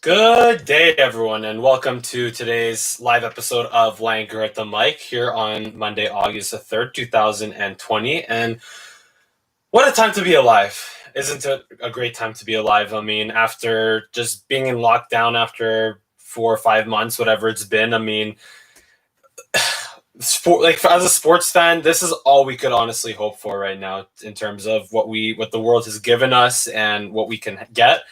Good day, everyone, and welcome to today's live episode of Langerr at the Mic here on Monday, August the 3rd, 2020. And what a time to be alive. Isn't it a great time to be alive? I mean, after just being in lockdown after 4 or 5 months, whatever it's been, I mean, as a sports fan, this is all we could honestly hope for right now in terms of what the world has given us and what we can get.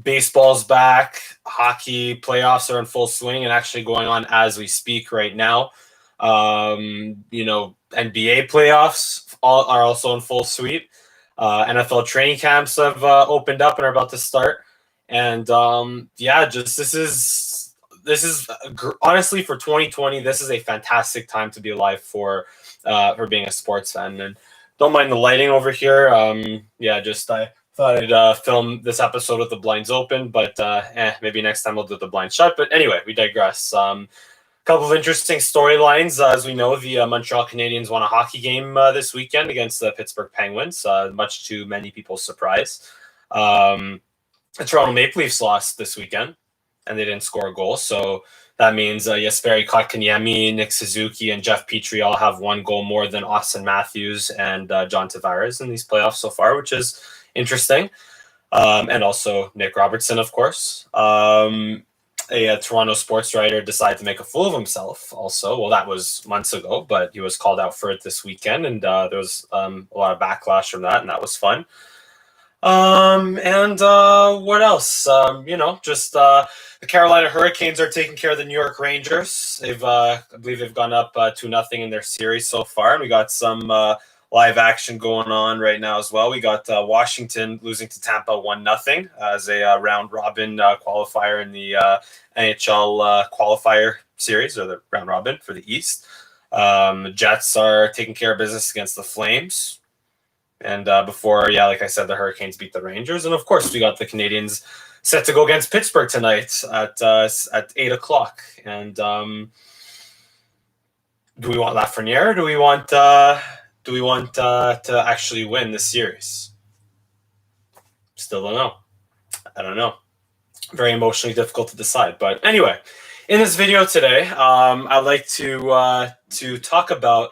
Baseball's back, hockey playoffs are in full swing and actually going on as we speak right now. NBA playoffs are also in full sweep. NFL training camps have opened up and are about to start. And this is honestly for 2020. This is a fantastic time to be alive for being a sports fan. And don't mind the lighting over here. I thought I'd film this episode with the blinds open, but maybe next time I'll do the blinds shut. But anyway, we digress. Couple of interesting storylines. As we know, the Montreal Canadiens won a hockey game this weekend against the Pittsburgh Penguins, much to many people's surprise. The Toronto Maple Leafs lost this weekend, and they didn't score a goal. So that means Jesperi Kotkaniemi, Nick Suzuki, and Jeff Petrie all have one goal more than Austin Matthews and John Tavares in these playoffs so far, which is interesting. And also Nick Robertson, of course. A Toronto sports writer decided to make a fool of himself also. Well, that was months ago, but he was called out for it this weekend, and there was a lot of backlash from that, and that was fun. What else? The Carolina Hurricanes are taking care of the New York Rangers. I believe they've gone up 2-0 in their series so far. We got some live action going on right now as well. We got Washington losing to Tampa 1-0 as a round robin qualifier in the NHL qualifier series, or the round robin for the East. The Jets are taking care of business against the Flames. And like I said, the Hurricanes beat the Rangers. And of course, we got the Canadiens set to go against Pittsburgh tonight at 8:00. And do we want Lafreniere? Or do we want to actually win this series? Still don't know. I don't know. Very emotionally difficult to decide. But anyway, in this video today, I'd like to talk about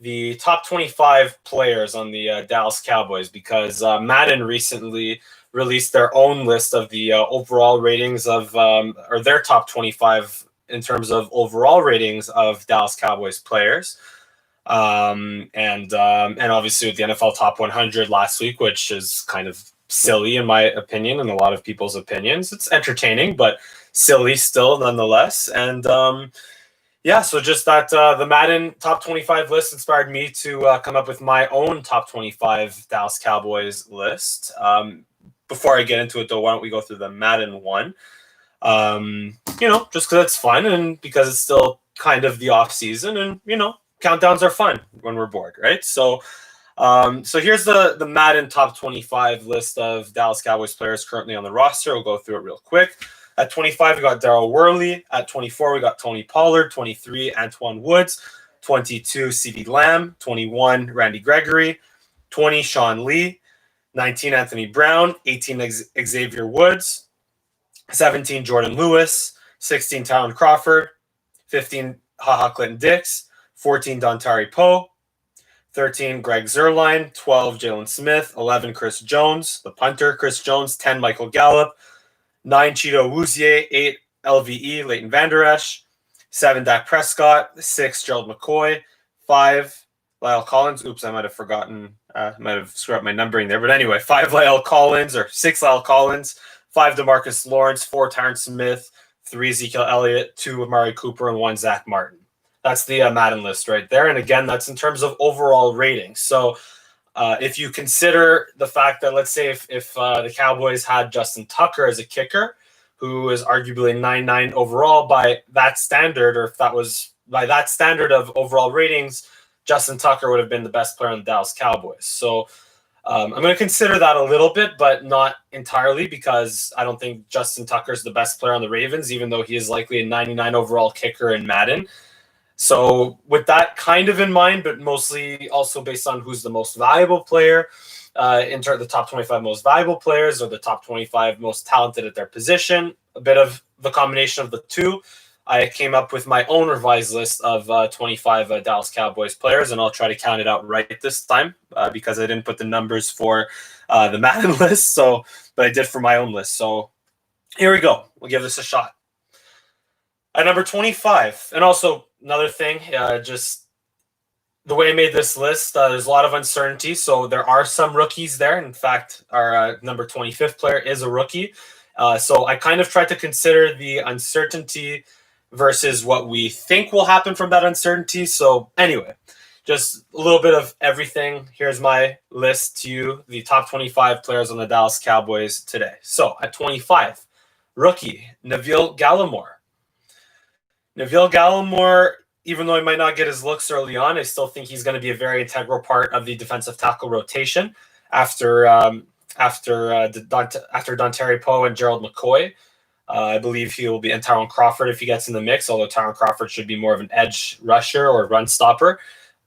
the top 25 players on the Dallas Cowboys, because Madden recently released their own list of the overall ratings of, or their top 25 in terms of overall ratings of Dallas Cowboys players. And obviously with the NFL Top 100 last week, which is kind of silly in my opinion and a lot of people's opinions. It's entertaining, but silly still nonetheless. And so just that the Madden Top 25 list inspired me to come up with my own Top 25 Dallas Cowboys list. Before I get into it, though, why don't we go through the Madden one? Just because it's fun and because it's still kind of the off season, and countdowns are fun when we're bored, right? So here's the Madden Top 25 list of Dallas Cowboys players currently on the roster. We'll go through it real quick. At 25, we got Darryl Worley. At 24, we got Tony Pollard. 23, Antoine Woods. 22, CeeDee Lamb. 21, Randy Gregory. 20, Sean Lee. 19, Anthony Brown. 18, Xavier Woods. 17, Jordan Lewis. 16, Tyron Crawford. 15, Clinton Dix. 14, Dontari Poe. 13, Greg Zuerlein. 12, Jalen Smith. 11, Chris Jones, the punter, Chris Jones. 10, Michael Gallup. 9, Cheeto Awuzie. 8, LVE, Leighton Vander Esch. 7, Dak Prescott. 6, Gerald McCoy. 5, Lyle Collins. Oops, I might have forgotten. Might have screwed up my numbering there. But anyway, 5, Lyle Collins, or 6, Lyle Collins. 5, DeMarcus Lawrence. 4, Tyron Smith. 3, Ezekiel Elliott. 2, Amari Cooper. And 1, Zach Martin. That's the Madden list right there. And again, that's in terms of overall rating. So if you consider the fact that, let's say if the Cowboys had Justin Tucker as a kicker, who is arguably 9-9 overall by that standard, or if that was by that standard of overall ratings, Justin Tucker would have been the best player on the Dallas Cowboys. So I'm going to consider that a little bit, but not entirely, because I don't think Justin Tucker is the best player on the Ravens, even though he is likely a 99 overall kicker in Madden. So with that kind of in mind, but mostly also based on who's the most valuable player, in terms of the top 25 most valuable players or the top 25 most talented at their position, a bit of the combination of the two, I came up with my own revised list of 25 Dallas Cowboys players, and I'll try to count it out right this time because I didn't put the numbers for the Madden list, but I did for my own list. So here we go. We'll give this a shot. At number 25, and also another thing, just the way I made this list, there's a lot of uncertainty. So there are some rookies there. In fact, our number 25th player is a rookie. So I kind of tried to consider the uncertainty versus what we think will happen from that uncertainty. So anyway, just a little bit of everything. Here's my list to you, the top 25 players on the Dallas Cowboys today. So at 25, rookie, Neville Gallimore. Neville Gallimore, even though he might not get his looks early on, I still think he's going to be a very integral part of the defensive tackle rotation after Dontari Poe and Gerald McCoy. I believe he will be, and Tyrone Crawford if he gets in the mix, although Tyrone Crawford should be more of an edge rusher or run stopper.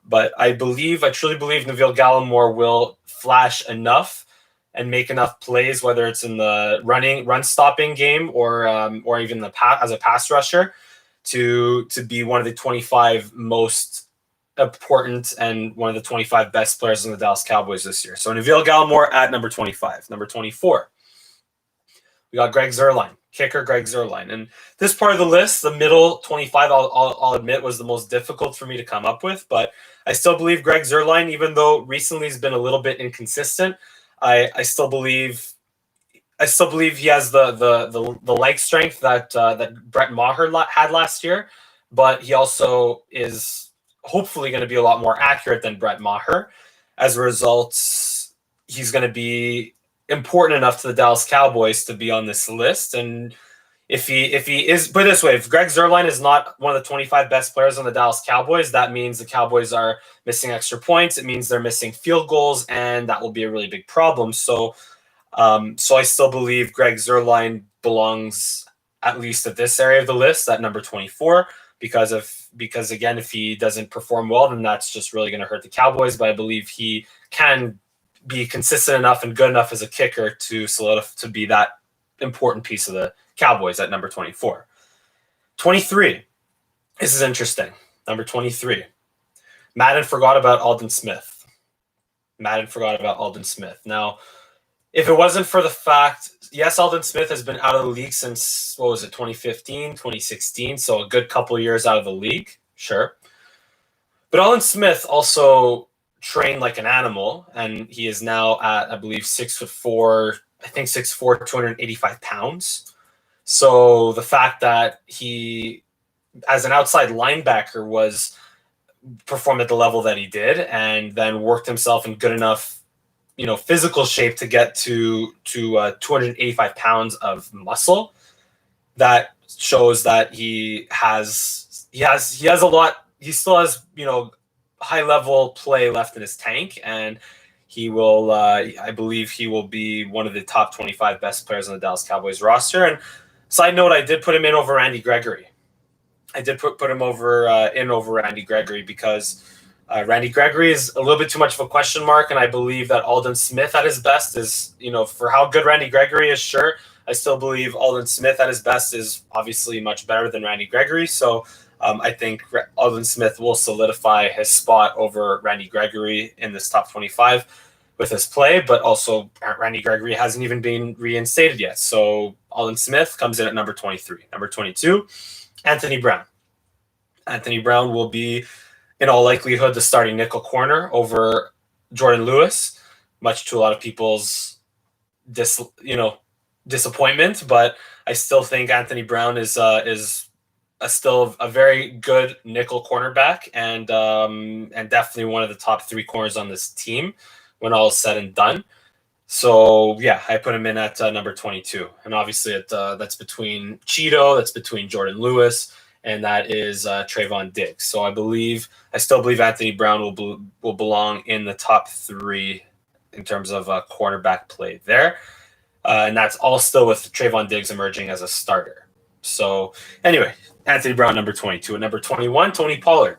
But I truly believe Neville Gallimore will flash enough and make enough plays, whether it's in the run stopping game or even as a pass rusher, to be one of the 25 most important and one of the 25 best players in the Dallas Cowboys this year. So Neville Gallimore at number 25. Number 24, we got Greg Zuerlein, kicker Greg Zuerlein. And this part of the list, the middle 25, I'll admit was the most difficult for me to come up with, but I still believe Greg Zuerlein, even though recently he's been a little bit inconsistent, I still believe he has the leg strength that Brett Maher had last year, but he also is hopefully going to be a lot more accurate than Brett Maher. As a result, he's going to be important enough to the Dallas Cowboys to be on this list. And if he is, put it this way, if Greg Zuerlein is not one of the 25 best players on the Dallas Cowboys, that means the Cowboys are missing extra points. It means they're missing field goals, and that will be a really big problem. So I still believe Greg Zuerlein belongs at least at this area of the list at number 24 because again, if he doesn't perform well, then that's just really going to hurt the Cowboys. But I believe he can be consistent enough and good enough as a kicker to be that important piece of the Cowboys at number 24. 23. This is interesting. Number 23. Madden forgot about Aldon Smith. Now, if it wasn't for the fact, yes, Aldon Smith has been out of the league since, 2015, 2016, so a good couple years out of the league, sure. But Aldon Smith also trained like an animal, and he is now at, I believe, 6'4", 285 pounds. So the fact that he, as an outside linebacker, performed at the level that he did and then worked himself in good enough physical shape to get to 285 pounds of muscle, that shows that he has a lot. He still has, high level play left in his tank, and he will, I believe he will be one of the top 25 best players on the Dallas Cowboys roster. And side note, I did put him in over Randy Gregory. I did put him over Randy Gregory because Randy Gregory is a little bit too much of a question mark, and I believe that Aldon Smith at his best is, for how good Randy Gregory is, sure, I still believe Aldon Smith at his best is obviously much better than Randy Gregory. So I think Aldon Smith will solidify his spot over Randy Gregory in this top 25 with his play, but also Randy Gregory hasn't even been reinstated yet. So Aldon Smith comes in at number 23. Number 22, Anthony Brown. Anthony Brown will be, in all likelihood, the starting nickel corner over Jordan Lewis, much to a lot of people's disappointment. But I still think Anthony Brown is still a very good nickel cornerback, and definitely one of the top three corners on this team when all is said and done. So yeah, I put him in at number 22, and obviously that's between Cheeto, that's between Jordan Lewis, and that is Trayvon Diggs. So I still believe Anthony Brown will belong in the top three in terms of cornerback play there. And that's all still with Trayvon Diggs emerging as a starter. So anyway, Anthony Brown, number 22. At number 21, Tony Pollard.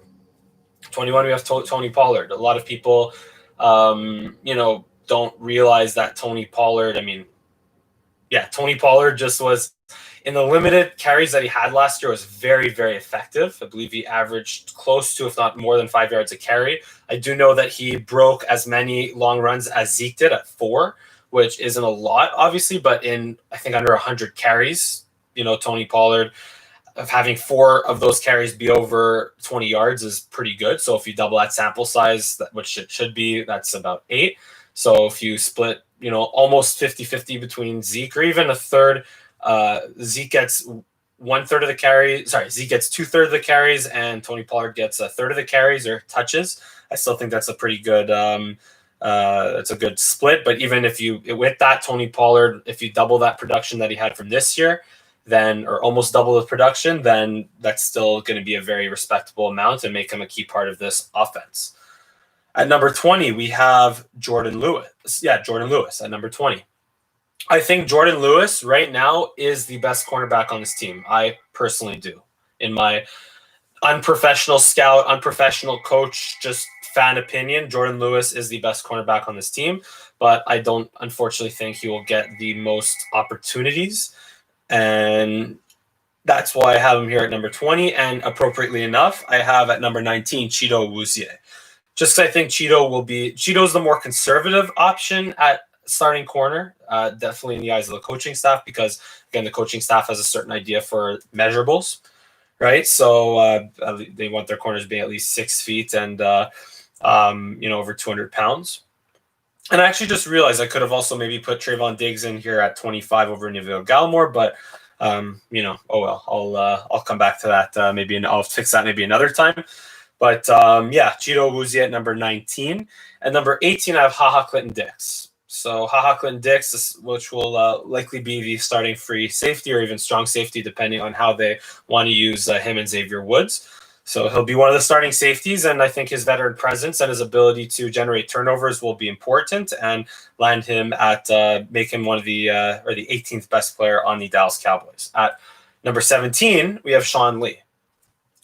21, we have Tony Pollard. A lot of people, don't realize that Tony Pollard, Tony Pollard just was, in the limited carries that he had last year, was very, very effective. I believe he averaged close to, if not more than 5 yards a carry. I do know that he broke as many long runs as Zeke did at 4, which isn't a lot, obviously, but in, I think, under 100 carries, Tony Pollard, of having 4 of those carries be over 20 yards is pretty good. So if you double that sample size, which it should be, that's about 8. So if you split, almost 50-50 between Zeke, or even a third, Zeke gets 1/3 of the carries. Sorry, Zeke gets 2/3 of the carries, and Tony Pollard gets 1/3 of the carries or touches. I still think that's a pretty good. It's a good split. But even with that, Tony Pollard, if you double that production that he had from this year, then, or almost double the production, then that's still going to be a very respectable amount and make him a key part of this offense. At number 20, we have Jordan Lewis. Yeah, Jordan Lewis at number 20. I think Jordan Lewis right now is the best cornerback on this team. I personally do. In my unprofessional scout, unprofessional coach, just fan opinion, Jordan Lewis is the best cornerback on this team. But I don't, unfortunately, think he will get the most opportunities. And that's why I have him here at number 20. And appropriately enough, I have at number 19, Chido Awuzie. Just because I think Chido's the more conservative option at starting corner, definitely in the eyes of the coaching staff, because, again, the coaching staff has a certain idea for measurables, right? So they want their corners being at least 6 feet and, over 200 pounds. And I actually just realized I could have also maybe put Trayvon Diggs in here at 25 over Neville Gallimore, but oh well. I'll come back to that maybe, and I'll fix that maybe another time. But Chido Awuzie at number 19, and number 18 I have HaHa Clinton-Dix. So HaHa Clinton-Dix, which will likely be the starting free safety or even strong safety, depending on how they want to use him and Xavier Woods. So he'll be one of the starting safeties, and I think his veteran presence and his ability to generate turnovers will be important and land him at make him one of the 18th best player on the Dallas Cowboys. At number 17, we have Sean Lee.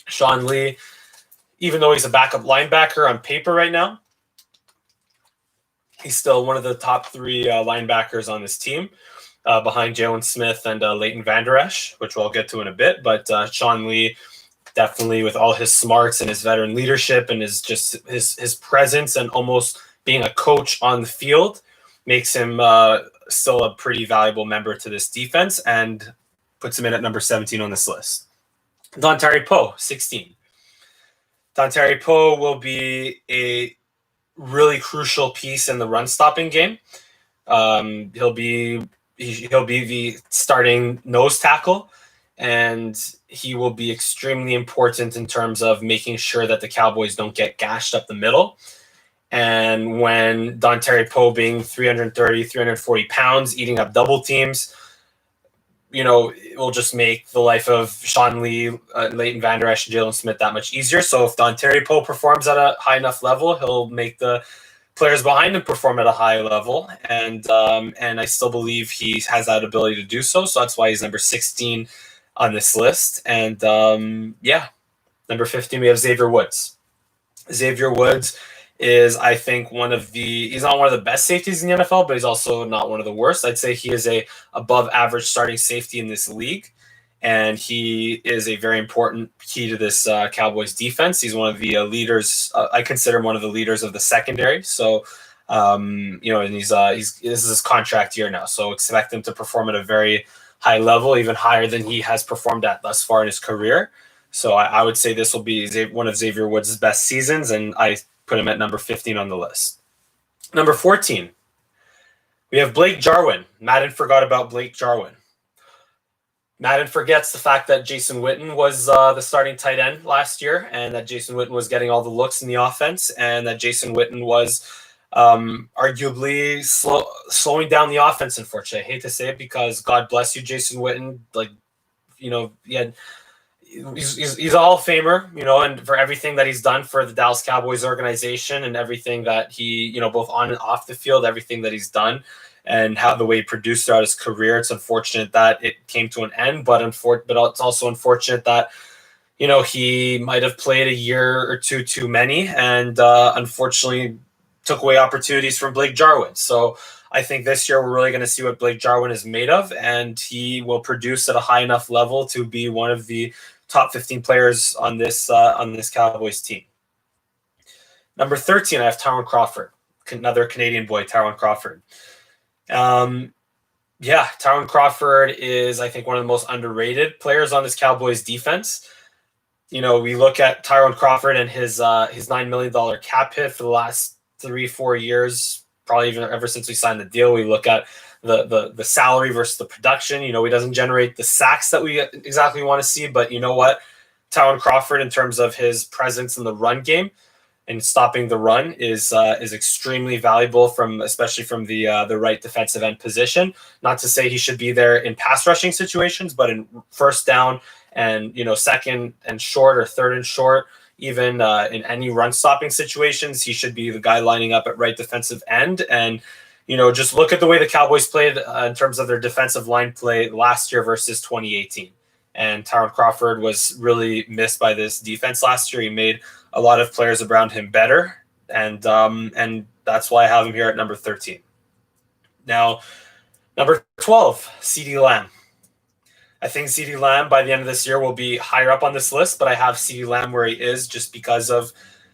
Sean Lee, even though he's a backup linebacker on paper right now, he's still one of the top 3 linebackers on this team, behind Jalen Smith and Leighton Vander Esch, which we'll get to in a bit. But Sean Lee, definitely, with all his smarts and his veteran leadership and his presence and almost being a coach on the field, makes him still a pretty valuable member to this defense and puts him in at number 17 on this list. Dontari Poe, 16. Dontari Poe will be a really crucial piece in the run stopping game. He'll be the starting nose tackle, and he will be extremely important in terms of making sure that the Cowboys don't get gashed up the middle. And when Dontari Poe, being 330, 340 pounds, eating up double teams, it will just make the life of Sean Lee, Leighton Vander Esch, and Jalen Smith that much easier. So if Dontari Poe performs at a high enough level, he'll make the players behind him perform at a high level. And I still believe he has that ability to do so. So that's why he's number 16 on this list. And number 15, we have Xavier Woods. Xavier Woods is, I think, he's not one of the best safeties in the NFL, but he's also not one of the worst. I'd say he is a above average starting safety in this league, and he is a very important key to this Cowboys defense. He's one of the leaders. I consider him one of the leaders of the secondary. So, and this is his contract year now, so expect him to perform at a very high level, even higher than he has performed at thus far in his career. So I would say this will be one of Xavier Woods' best seasons, and I put him at number 15 on the list. Number 14, we have Blake Jarwin. Madden forgot about Blake Jarwin. Madden forgets the fact that Jason Witten was the starting tight end last year, and that Jason Witten was getting all the looks in the offense, and that Jason Witten was arguably slowing down the offense, unfortunately. I hate to say it, because God bless you, Jason Witten. He's a Hall of Famer, and for everything that he's done for the Dallas Cowboys organization and everything that he, both on and off the field, everything that he's done. and how the way he produced throughout his career. It's unfortunate that it came to an end, but it's also unfortunate that he might have played a year or two too many, and unfortunately took away opportunities from Blake Jarwin. So I think this year we're really going to see what Blake Jarwin is made of, and he will produce at a high enough level to be one of the top 15 players on this Cowboys team. Number 13, I have Tyrone Crawford, another Canadian boy, Tyrone Crawford. Tyrone Crawford is, I think, one of the most underrated players on this Cowboys defense. We look at Tyrone Crawford and his $9 million cap hit for the last 3-4 years, probably even ever since we signed the deal. We look at the salary versus the production. He doesn't generate the sacks that we exactly want to see, but you know what? Tyrone Crawford, in terms of his presence in the run game and stopping the run, is extremely valuable, especially from the right defensive end position. Not to say he should be there in pass rushing situations, but in first down and second and short or third and short, even in any run stopping situations, he should be the guy lining up at right defensive end. And just look at the way the Cowboys played in terms of their defensive line play last year versus 2018. And Tyrone Crawford was really missed by this defense last year. He made a lot of players around him better, and that's why I have him here at number 13. Now, number 12, CeeDee Lamb. I think CeeDee Lamb by the end of this year will be higher up on this list, but I have CeeDee Lamb where he is just because of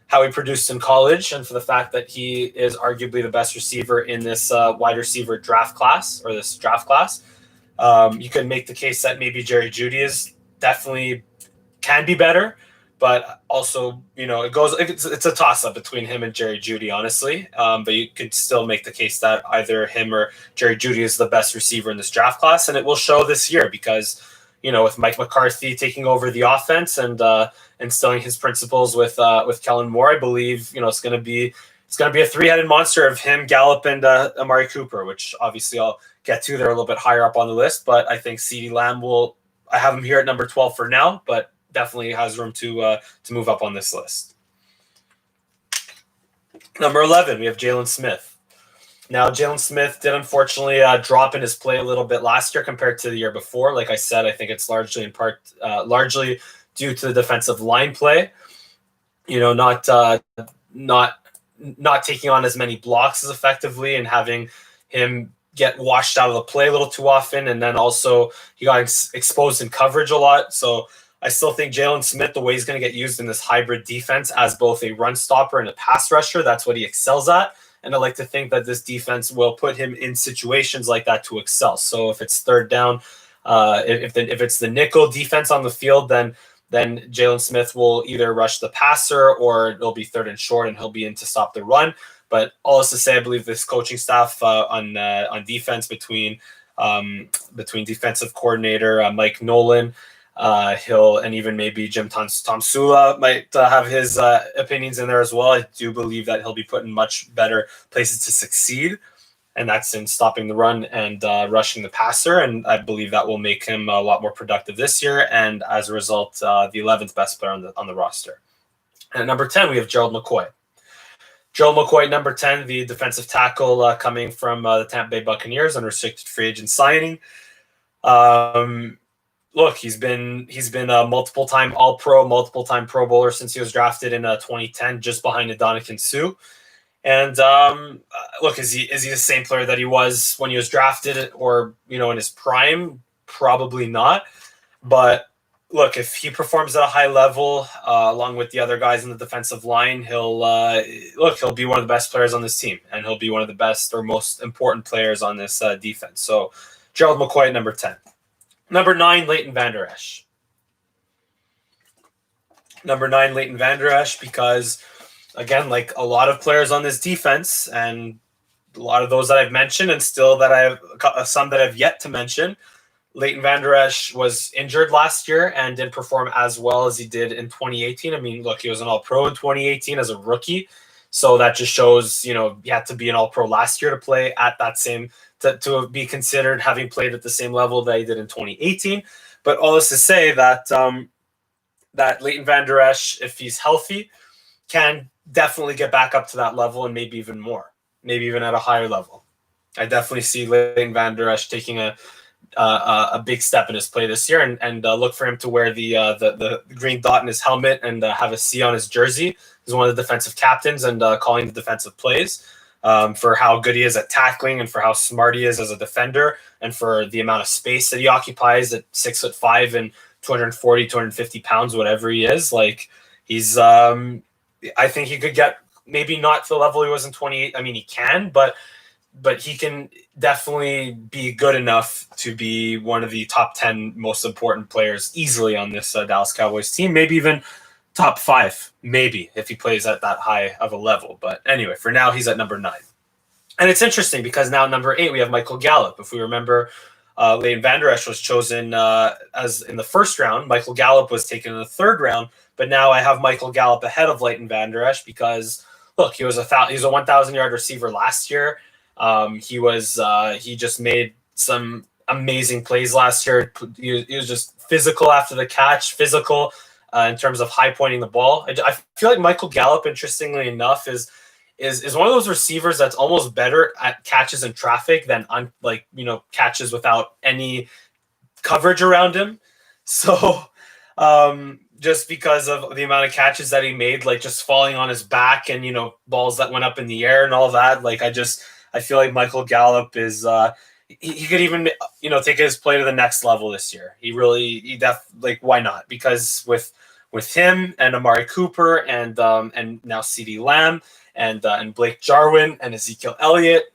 how he produced in college and for the fact that he is arguably the best receiver in this wide receiver draft class, or this draft class. You could make the case that maybe Jerry Jeudy is definitely can be better, but also, it's a toss-up between him and Jerry Jeudy, honestly. But you could still make the case that either him or Jerry Jeudy is the best receiver in this draft class, and it will show this year because, with Mike McCarthy taking over the offense and instilling his principles with Kellen Moore, I believe, it's going to be a three-headed monster of him, Gallup, and Amari Cooper, which obviously I'll get to. They're a little bit higher up on the list, but I think CeeDee Lamb I have him here at number 12 for now, but definitely has room to move up on this list. Number 11, we have Jalen Smith. Now, Jalen Smith did unfortunately drop in his play a little bit last year compared to the year before. Like I said, I think it's largely due to the defensive line play. Not taking on as many blocks as effectively and having him get washed out of the play a little too often, and then also he got exposed in coverage a lot. So I still think Jalen Smith, the way he's going to get used in this hybrid defense as both a run stopper and a pass rusher, that's what he excels at. And I like to think that this defense will put him in situations like that to excel. So if it's third down, if it's the nickel defense on the field, then Jalen Smith will either rush the passer or it'll be third and short and he'll be in to stop the run. But all this to say, I believe this coaching staff on defense between defensive coordinator Mike Nolan, and even maybe Jim Tomsula might have his opinions in there as well. I do believe that he'll be put in much better places to succeed, and that's in stopping the run and rushing the passer. And I believe that will make him a lot more productive this year. And as a result, the 11th best player on the roster. And at number 10, we have Gerald McCoy. Gerald McCoy, number 10, the defensive tackle coming from the Tampa Bay Buccaneers, unrestricted free agent signing. Look, he's been a multiple-time All-Pro, multiple-time Pro Bowler since he was drafted in 2010, just behind Ndamukong Suh. And look, is he the same player that he was when he was drafted, or in his prime? Probably not. But look, if he performs at a high level, along with the other guys in the defensive line, he'll be one of the best players on this team, and he'll be one of the best or most important players on this defense. So, Gerald McCoy at number 10. Number 9, Leighton Vander Esch. Number 9, Leighton Vander Esch, because, again, like a lot of players on this defense, and a lot of those that I've mentioned, and still that I have some that I've yet to mention, Leighton Vander Esch was injured last year and didn't perform as well as he did in 2018. I mean, look, he was an All-Pro in 2018 as a rookie, so that just shows, he had to be an All-Pro last year to play at that same to be considered having played at the same level that he did in 2018. But all this to say that that Leighton Vander Esch, if he's healthy, can definitely get back up to that level and maybe even more, maybe even at a higher level. I definitely see Leighton Van Der Esch taking a big step in his play this year, and look for him to wear the green dot in his helmet and have a C on his jersey. He's one of the defensive captains and calling the defensive plays for how good he is at tackling and for how smart he is as a defender and for the amount of space that he occupies at 6'5" and 240, 250 pounds, whatever he is. Like he's, I think he could get maybe not to the level he was in 28. I mean, he can, but he can definitely be good enough to be one of the top 10 most important players easily on this Dallas Cowboys team, maybe even top 5, maybe, if he plays at that high of a level. But anyway, for now, he's at number 9. And it's interesting because now number 8, we have Michael Gallup. If we remember, Leighton Van Der Esch was chosen as in the first round. Michael Gallup was taken in the third round. But now I have Michael Gallup ahead of Leighton Van Der Esch because, look, he was a 1,000-yard receiver last year. He just made some amazing plays last year. He was just physical after the catch, physical in terms of high pointing the ball. I feel like Michael Gallup, interestingly enough, is one of those receivers that's almost better at catches in traffic than catches without any coverage around him. So just because of the amount of catches that he made, like just falling on his back and balls that went up in the air and all that, I feel like Michael Gallup is he could even take his play to the next level this year. Why not? Because with him and Amari Cooper and now CeeDee Lamb and Blake Jarwin and Ezekiel Elliott,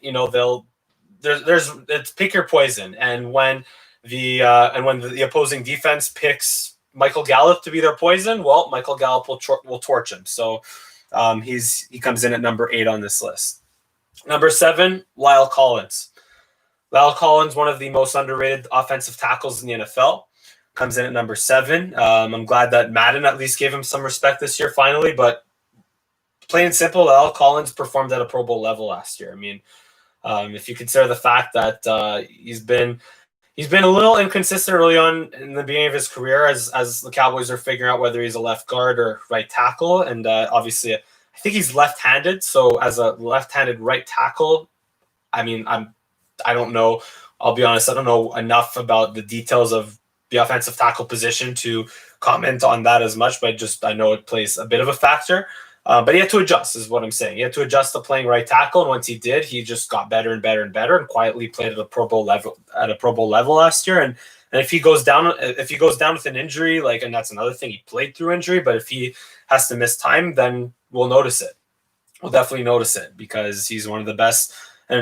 it's pick your poison. And when the opposing defense picks Michael Gallup to be their poison, well, Michael Gallup will torch him. So he comes in at number 8 on this list. Number 7, La'el Collins. La'el Collins, one of the most underrated offensive tackles in the NFL, comes in at number 7. I'm glad that Madden at least gave him some respect this year finally, but plain and simple, La'el Collins performed at a Pro Bowl level last year. I mean, if you consider the fact that he's been a little inconsistent early on in the beginning of his career as the Cowboys are figuring out whether he's a left guard or right tackle, and obviously I think he's left-handed, so as a left-handed right tackle, I mean, I don't know. I'll be honest, I don't know enough about the details of the offensive tackle position to comment on that as much, but I know it plays a bit of a factor. But he had to adjust, is what I'm saying. He had to adjust to playing right tackle, and once he did, he just got better and better and better, and quietly played at a Pro Bowl level last year. And if he goes down with an injury, and that's another thing, he played through injury, but if he has to miss time, then we'll notice it. We'll definitely notice it because he's one of the best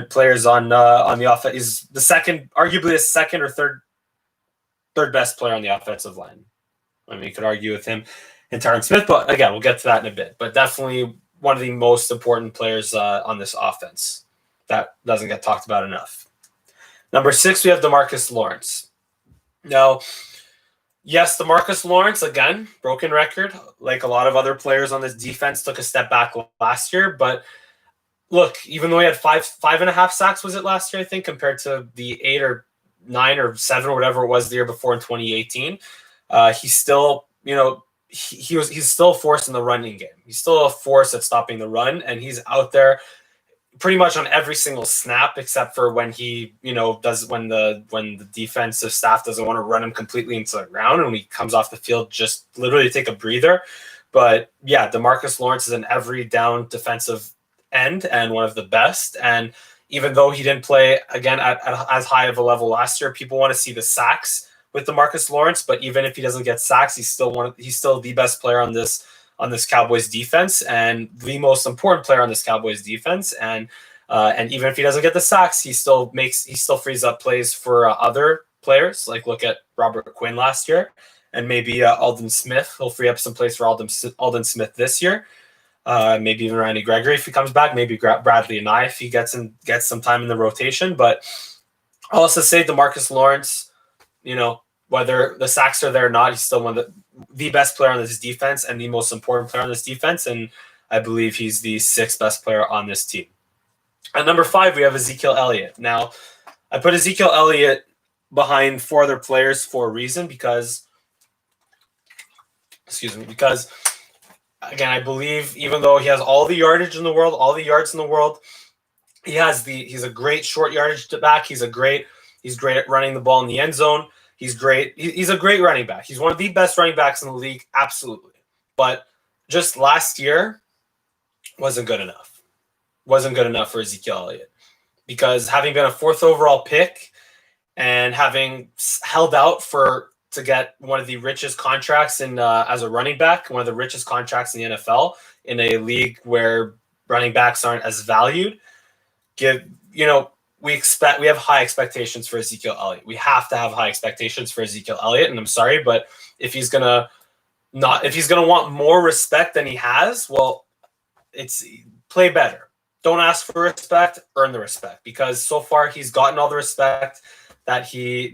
players on the offense. He's arguably the second or third best player on the offensive line. I mean, you could argue with him and Tyron Smith, but again, we'll get to that in a bit. But definitely one of the most important players on this offense that doesn't get talked about enough. Number 6, we have DeMarcus Lawrence. Now, yes, DeMarcus Lawrence, again, broken record. Like a lot of other players on this defense, took a step back last year. But look, even though he had 5.5 sacks, was it last year, I think, compared to the 8 or 9 or 7 or whatever it was the year before in 2018, he's still, he's still a force in the running game. He's still a force at stopping the run, and he's out there pretty much on every single snap, except for when he, does when the defensive staff doesn't want to run him completely into the ground, and when he comes off the field, just literally take a breather. But yeah, DeMarcus Lawrence is an every down defensive end and one of the best. And even though he didn't play again at as high of a level last year, people want to see the sacks with DeMarcus Lawrence. But even if he doesn't get sacks, he's still the best player on this Cowboys defense and the most important player on this Cowboys defense. And even if he doesn't get the sacks, he still frees up plays for other players. Like look at Robert Quinn last year, and maybe Aldon Smith. He'll free up some plays for Aldon Smith this year. Maybe even Randy Gregory if he comes back. Maybe Bradley and I if he gets some time in the rotation. But I'll also say DeMarcus Lawrence, whether the sacks are there or not, he's still one of the best player on this defense and the most important player on this defense. And I believe he's the 6th best player on this team. At number 5, we have Ezekiel Elliott. Now, I put Ezekiel Elliott behind 4 other players for a reason because again, I believe even though he has all the yardage in the world, all the yards in the world, He's a great short yardage back. He's great at running the ball in the end zone. He's great. He's a great running back. He's one of the best running backs in the league, absolutely. But just last year wasn't good enough. Wasn't good enough for Ezekiel Elliott, because having been a 4th overall pick and having held out to get one of the richest contracts in as a running back, one of the richest contracts in the NFL, in a league where running backs aren't as valued, we have high expectations for Ezekiel Elliott. We have to have high expectations for Ezekiel Elliott, and I'm sorry, but if he's gonna want more respect than he has, well, it's play better. Don't ask for respect, earn the respect, because so far he's gotten all the respect that he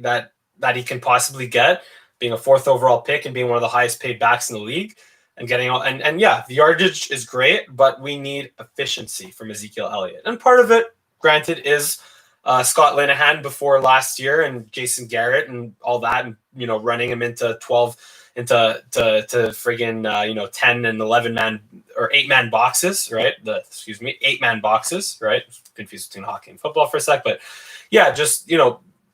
can possibly get, being a 4th overall pick and being one of the highest paid backs in the league, and getting all and yeah, the yardage is great, but we need efficiency from Ezekiel Elliott. And part of it, granted, is Scott Linehan before last year and Jason Garrett and all that, and running him into 12 into friggin' 10 and 11 man or 8-man boxes, right? 8-man boxes, right? Confused between hockey and football for a sec, but yeah, just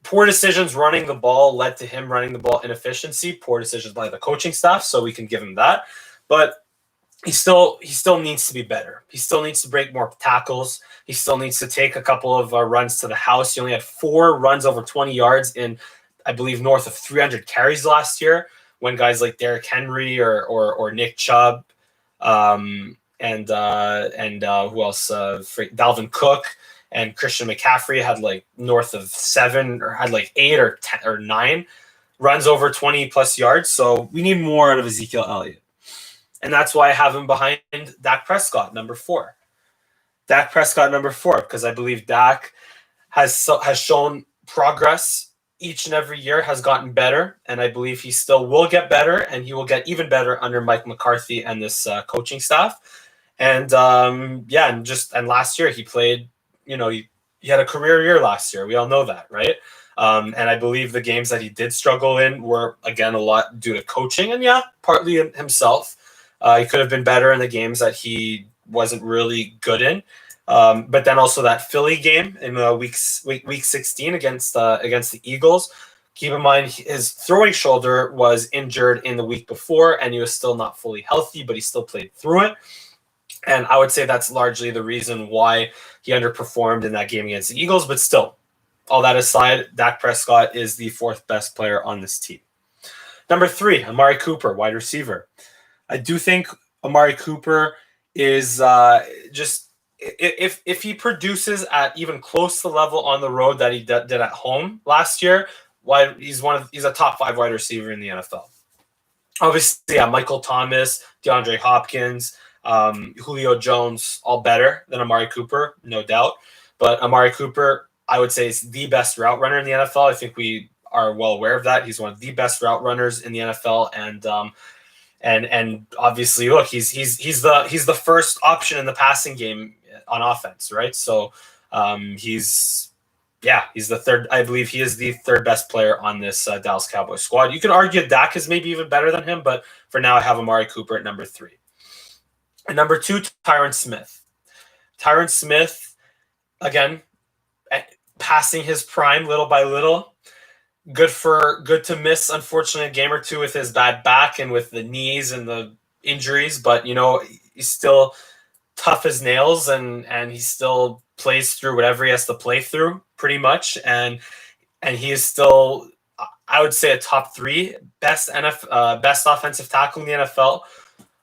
poor decisions running the ball led to him running the ball inefficiency. Poor decisions by the coaching staff, so we can give him that. But he still needs to be better. He still needs to break more tackles. He still needs to take a couple of runs to the house. He only had 4 runs over 20 yards in, I believe, north of 300 carries last year, when guys like Derrick Henry or Nick Chubb and who else? Dalvin Cook and Christian McCaffrey had like north of 7, or had like 8 or 10 or 9 runs over 20 plus yards. So we need more out of Ezekiel Elliott. And that's why I have him behind Dak Prescott, number 4. Dak Prescott, number 4, because I believe Dak has shown progress each and every year, has gotten better, and I believe he still will get better, and he will get even better under Mike McCarthy and this coaching staff. And and last year he played, he had a career year last year. We all know that, right? And I believe the games that he did struggle in were, again, a lot due to coaching, and partly himself. He could have been better in the games that he wasn't really good in. But then also that Philly game in week 16 against the Eagles. Keep in mind, his throwing shoulder was injured in the week before, and he was still not fully healthy, but he still played through it. And I would say that's largely the reason why he underperformed in that game against the Eagles. But still, all that aside, Dak Prescott is the 4th best player on this team. Number 3, Amari Cooper, wide receiver. I do think Amari Cooper is just, if he produces at even close to the level on the road that he did at home last year, he's a top 5 wide receiver in the NFL. Obviously, Michael Thomas, DeAndre Hopkins, Julio Jones, all better than Amari Cooper, no doubt. But Amari Cooper, I would say, is the best route runner in the NFL. I think we are well aware of that. He's one of the best route runners in the NFL, and obviously, look, he's the first option in the passing game on offense, right? So he's the third. I believe he is the 3rd best player on this Dallas Cowboys squad. You could argue Dak is maybe even better than him, but for now, I have Amari Cooper at number 3. And number 2, Tyron Smith. Tyron Smith, again, passing his prime little by little. Good to miss, unfortunately, a game or 2 with his bad back and with the knees and the injuries, but he's still tough as nails, and he still plays through whatever he has to play through, pretty much, and he is still, I would say, a top 3 best offensive tackle in the NFL.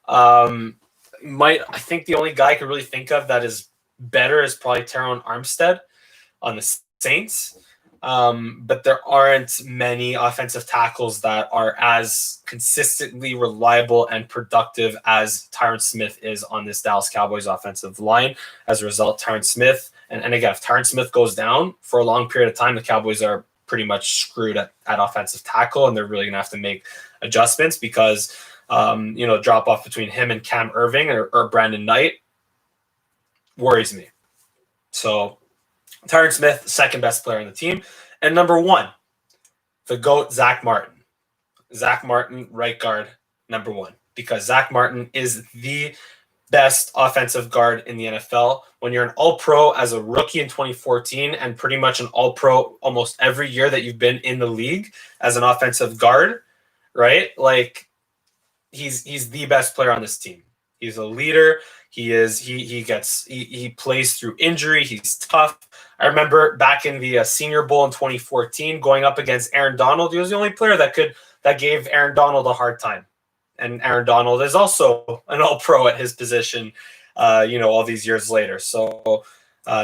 I think the only guy I could really think of that is better is probably Teron Armstead on the Saints. But there aren't many offensive tackles that are as consistently reliable and productive as Tyron Smith is on this Dallas Cowboys offensive line. As a result, Tyron Smith, and again, if Tyron Smith goes down for a long period of time, the Cowboys are pretty much screwed at offensive tackle, and they're really going to have to make adjustments because, drop off between him and Cam Irving or Brandon Knight worries me. So Tyron Smith, 2nd best player on the team. And number 1, the GOAT, Zach Martin. Zach Martin, right guard, number 1. Because Zach Martin is the best offensive guard in the NFL. When you're an all-pro as a rookie in 2014 and pretty much an all-pro almost every year that you've been in the league as an offensive guard, right? Like he's the best player on this team. He's a leader. He plays through injury. He's tough. I remember back in the Senior Bowl in 2014 going up against Aaron Donald. He was the only player that gave Aaron Donald a hard time. And Aaron Donald is also an all-pro at his position, all these years later. So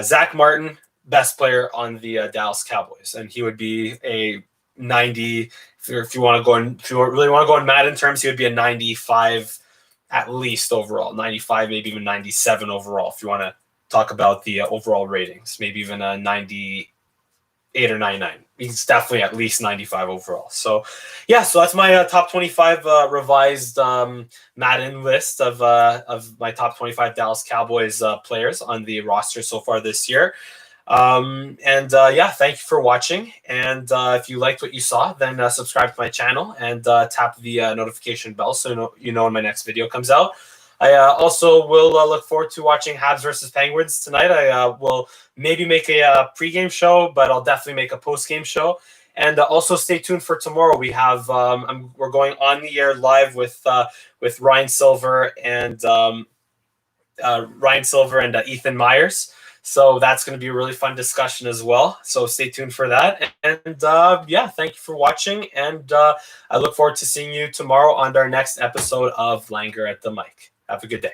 Zach Martin, best player on the Dallas Cowboys, and he would be a 90. If you really want to go in Madden terms, he would be a 95 at least overall, 95, maybe even 97 overall. If you want to talk about the overall ratings, maybe even a 98 or 99. He's definitely at least 95 overall. So, yeah, so that's my top 25 revised Madden list of my top 25 Dallas Cowboys players on the roster so far this year. Thank you for watching. And if you liked what you saw, then subscribe to my channel and tap the notification bell so you know when my next video comes out. I also will look forward to watching Habs versus Penguins tonight. I will maybe make a pregame show, but I'll definitely make a postgame show. And also stay tuned for tomorrow. We have we're going on the air live with Ryan Silver and Ethan Myers. So that's going to be a really fun discussion as well. So stay tuned for that. And thank you for watching. And I look forward to seeing you tomorrow on our next episode of Langerr at the Mic. Have a good day.